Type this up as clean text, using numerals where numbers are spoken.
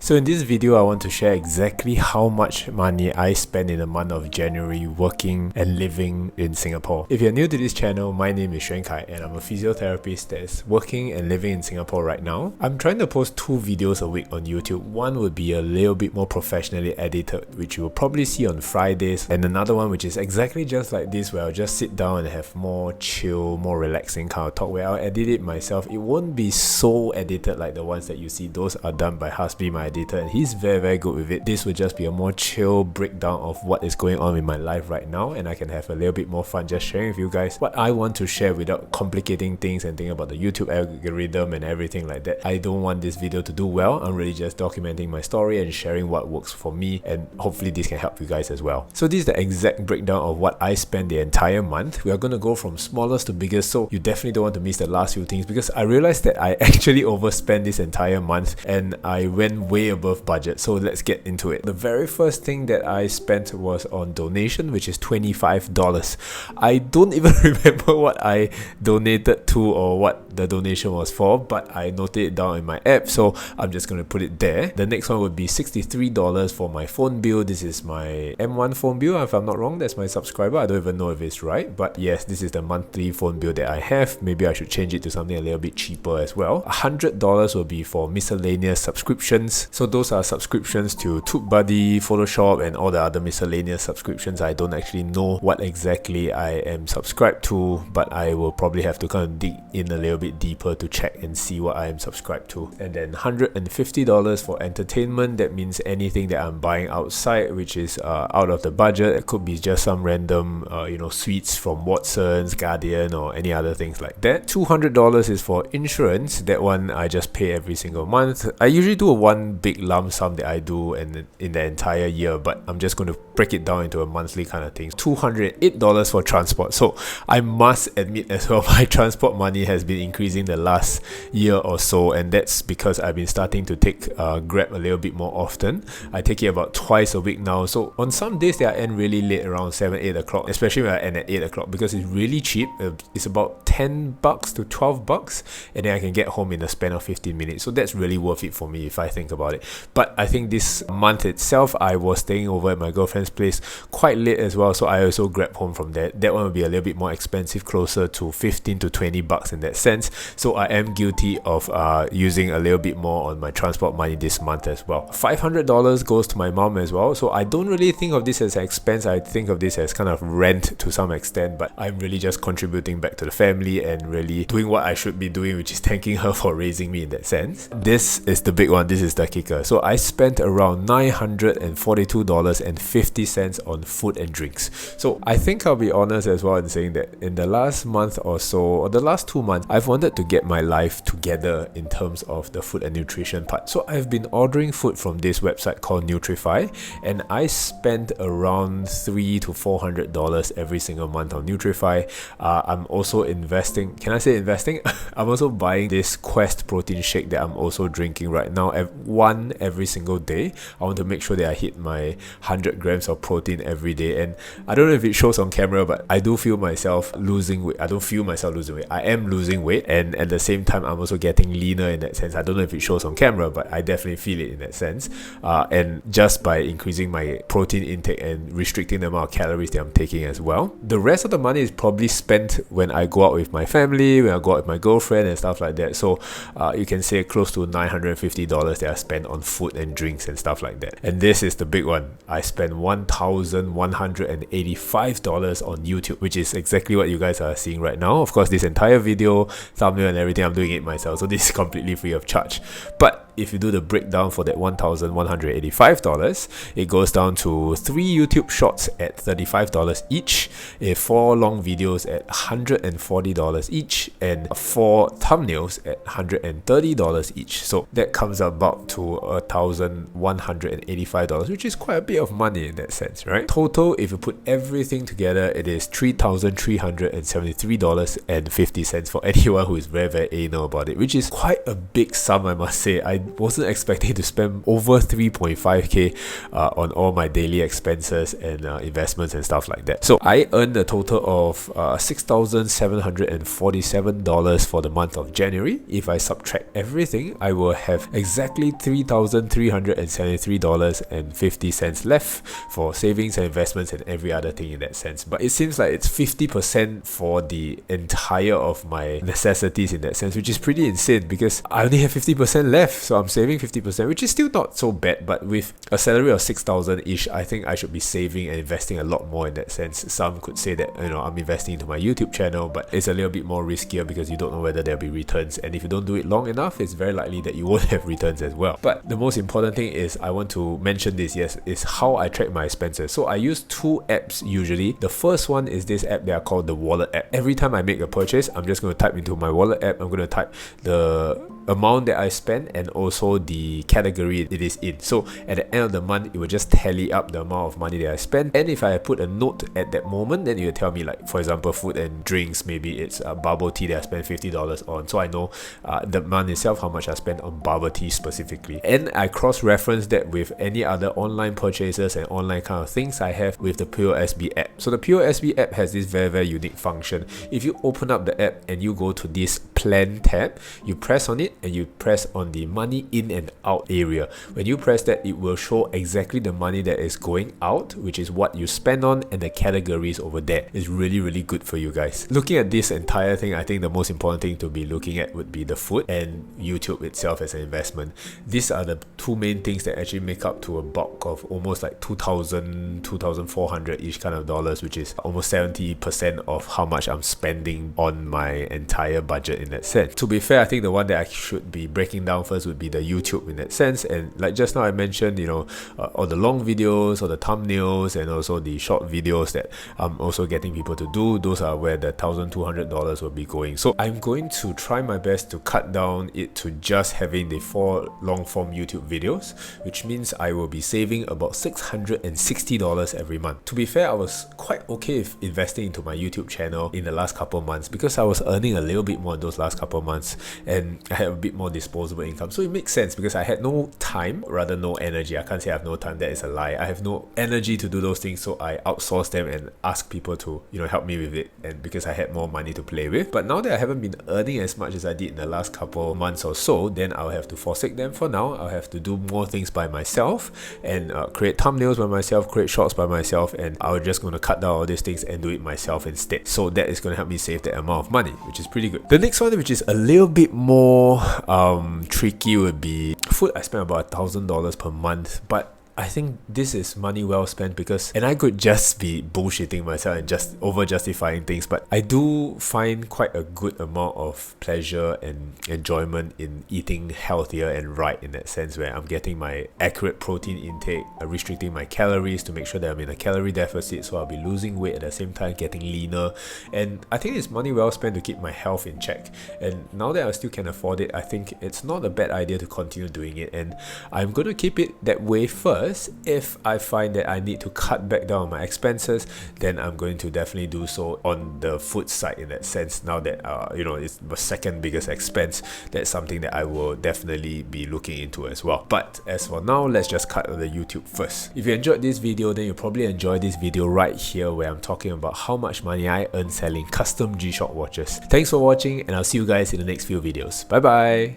So in this video, I want to share exactly how much money I spend in the month of January working and living in Singapore. If you're new to this channel, my name is Xuan Kai and I'm a physiotherapist that is working and living in Singapore right now. I'm trying to post 2 videos a week on YouTube. One would be a little bit more professionally edited, which you will probably see on Fridays, and another one which is exactly just like this, where I'll just sit down and have more chill, more relaxing kind of talk where I'll edit it myself. It won't be so edited like the ones that you see. Those are done by Hasbi, my editor, and he's very good with it. This would just be a more chill breakdown of what is going on in my life right now, and I can have a little bit more fun just sharing with you guys what I want to share without complicating things and thinking about the YouTube algorithm and everything like that. I don't want this video to do well. I'm really just documenting my story and sharing what works for me, and hopefully this can help you guys as well. So this is the exact breakdown of what I spend the entire month. We are going to go from smallest to biggest, so you definitely don't want to miss the last few things, because I realized that I actually overspent this entire month and I went way above budget. So let's get into it. The very first thing that I spent was on donation, which is $25. I don't even remember what I donated to or what the donation was for, but I noted it down in my app, so I'm just going to put it there. The next one would be $63 for my phone bill. This is my M1 phone bill, if I'm not wrong. That's my subscriber. I don't even know if it's right, but yes, this is the monthly phone bill that I have. Maybe I should change it to something a little bit cheaper as well. $100 will be for miscellaneous subscriptions. So those are subscriptions to TubeBuddy, Photoshop, and all the other miscellaneous subscriptions. I don't actually know what exactly I am subscribed to, but I will probably have to kind of dig in a little bit deeper to check and see what I am subscribed to. And then $150 for entertainment. That means anything that I'm buying outside which is out of the budget. It could be just some random sweets from Watson's, Guardian, or any other things like that. $200 is for insurance. That one I just pay every single month. I usually do a one big lump sum that I do in the entire year, but I'm just going to break it down into a monthly kind of thing. $208 for transport. So I must admit as well, my transport money has been increasing the last year or so, and that's because I've been starting to take Grab a little bit more often. I take it about twice a week now. So on some days that I end really late, around 7-8 o'clock, especially when I end at 8 o'clock, because it's really cheap. It's about $10 to $12, and then I can get home in the span of 15 minutes. So that's really worth it for me if I think about it. But I think this month itself, I was staying over at my girlfriend's place quite late as well, so I also grabbed home from there. That one will be a little bit more expensive, closer to $15 to $20 in that sense. So I am guilty of using a little bit more on my transport money this month as well. $500 goes to my mom as well. So I don't really think of this as an expense. I think of this as kind of rent to some extent, but I'm really just contributing back to the family and really doing what I should be doing, which is thanking her for raising me in that sense. This is the big one. This is the kicker. So I spent around $942.50 on food and drinks. So I think I'll be honest as well in saying that in the last month or so, or the last 2 months, I've wanted to get my life together in terms of the food and nutrition part. So I've been ordering food from this website called Nutrify, and I spend around $300 to $400 every single month on Nutrify. I'm also investing. Can I say investing? I'm also buying this Quest protein shake that I'm also drinking right now, one every single day. I want to make sure that I hit my 100 grams of protein every day, and I don't know if it shows on camera, but I do feel myself losing weight. I don't feel myself losing weight. I am losing weight, and at the same time, I'm also getting leaner in that sense. I don't know if it shows on camera, but I definitely feel it in that sense. And just by increasing my protein intake and restricting the amount of calories that I'm taking as well. The rest of the money is probably spent when I go out with my family, when I go out with my girlfriend and stuff like that. So you can say close to $950 that I spend on food and drinks and stuff like that. And this is the big one. I spent $1,185 on YouTube, which is exactly what you guys are seeing right now. Of course, this entire video, thumbnail and everything, I'm doing it myself, so this is completely free of charge. But if you do the breakdown for that $1,185, it goes down to 3 YouTube shorts at $35 each, 4 long videos at $140 each, and 4 thumbnails at $130 each. So that comes about to $1,185, which is quite a bit of money in that sense, right? Total, if you put everything together, it is $3,373.50 for anyone who is very anal about it, which is quite a big sum, I must say. I wasn't expecting to spend over 3.5k on all my daily expenses and investments and stuff like that. So I earned a total of $6,747 for the month of January. If I subtract everything, I will have exactly $3,373.50 left for savings and investments and every other thing in that sense. But it seems like it's 50% for the entire of my necessities in that sense, which is pretty insane because I only have 50% left, so I'm saving 50%, which is still not so bad. But with a salary of 6,000 ish, I think I should be saving and investing a lot more in that sense. Some could say that, you know, I'm investing into my YouTube channel, but it's a little bit more riskier because you don't know whether there'll be returns, and if you don't do it long enough, it's very likely that you won't have returns as well. But the most important thing is I want to mention this, yes, is how I track my expenses. So I use two apps usually. The first one is this app that I call the Wallet app. Every time I make a purchase, I'm just going to type into my Wallet app, I'm going to type the amount that I spend and also the category it is in. So at the end of the month, it will just tally up the amount of money that I spent, and if I put a note at that moment, then it will tell me, like, for example, food and drinks, maybe it's bubble tea that I spent $50 on, so I know the month itself how much I spent on bubble tea specifically. And I cross-reference that with any other online purchases and online kind of things I have with the POSB app. So the POSB app has this very, very unique function. If you open up the app and you go to this plan tab, you press on it and you press on the money in and out area. When you press that, it will show exactly the money that is going out, which is what you spend on, and the categories over there. Is really, really good for you guys. Looking at this entire thing, I think the most important thing to be looking at would be the food and YouTube itself as an investment. These are the two main things that actually make up to a bulk of almost like 2,400 each kind of dollars, which is almost 70% of how much I'm spending on my entire budget in that sense. To be fair, I think the one that I should be breaking down first would be the YouTube in that sense. And like just now I mentioned, you know, all the long videos or the thumbnails and also the short videos that I'm also getting people to do, those are where the $1,200 will be going. So I'm going to try my best to cut down it to just having the 4 long form YouTube videos, which means I will be saving about $660 every month. To be fair, I was quite okay with investing into my YouTube channel in the last couple of months because I was earning a little bit more in those last couple of months and I had a bit more disposable income. So it makes sense because I had no time, rather no energy. I can't say I have no time, that is a lie. I have no energy to do those things, so I outsourced them and asked people to, you know, help me with it, and because I had more money to play with. But now that I haven't been earning as much as I did in the last couple of months or so, then I'll have to forsake them for now. I'll have to do more things by myself and create thumbnails by myself, create shorts by myself, and I'm just going to cut down all these things and do it myself instead. So that is going to help me save that amount of money, which is pretty good. The next one, which is a little bit more tricky, would be food. I spend about $1,000 per month, but I think this is money well spent because, and I could just be bullshitting myself and just over justifying things, but I do find quite a good amount of pleasure and enjoyment in eating healthier and right in that sense, where I'm getting my accurate protein intake, restricting my calories to make sure that I'm in a calorie deficit, so I'll be losing weight at the same time, getting leaner. And I think it's money well spent to keep my health in check. And now that I still can afford it, I think it's not a bad idea to continue doing it, and I'm going to keep it that way first. If I find that I need to cut back down on my expenses, then I'm going to definitely do so on the food side in that sense. Now that you know, it's the second biggest expense, that's something that I will definitely be looking into as well. But as for now, let's just cut on the YouTube first. If you enjoyed this video, then you'll probably enjoy this video right here where I'm talking about how much money I earn selling custom G-Shock watches. Thanks for watching, and I'll see you guys in the next few videos. Bye bye.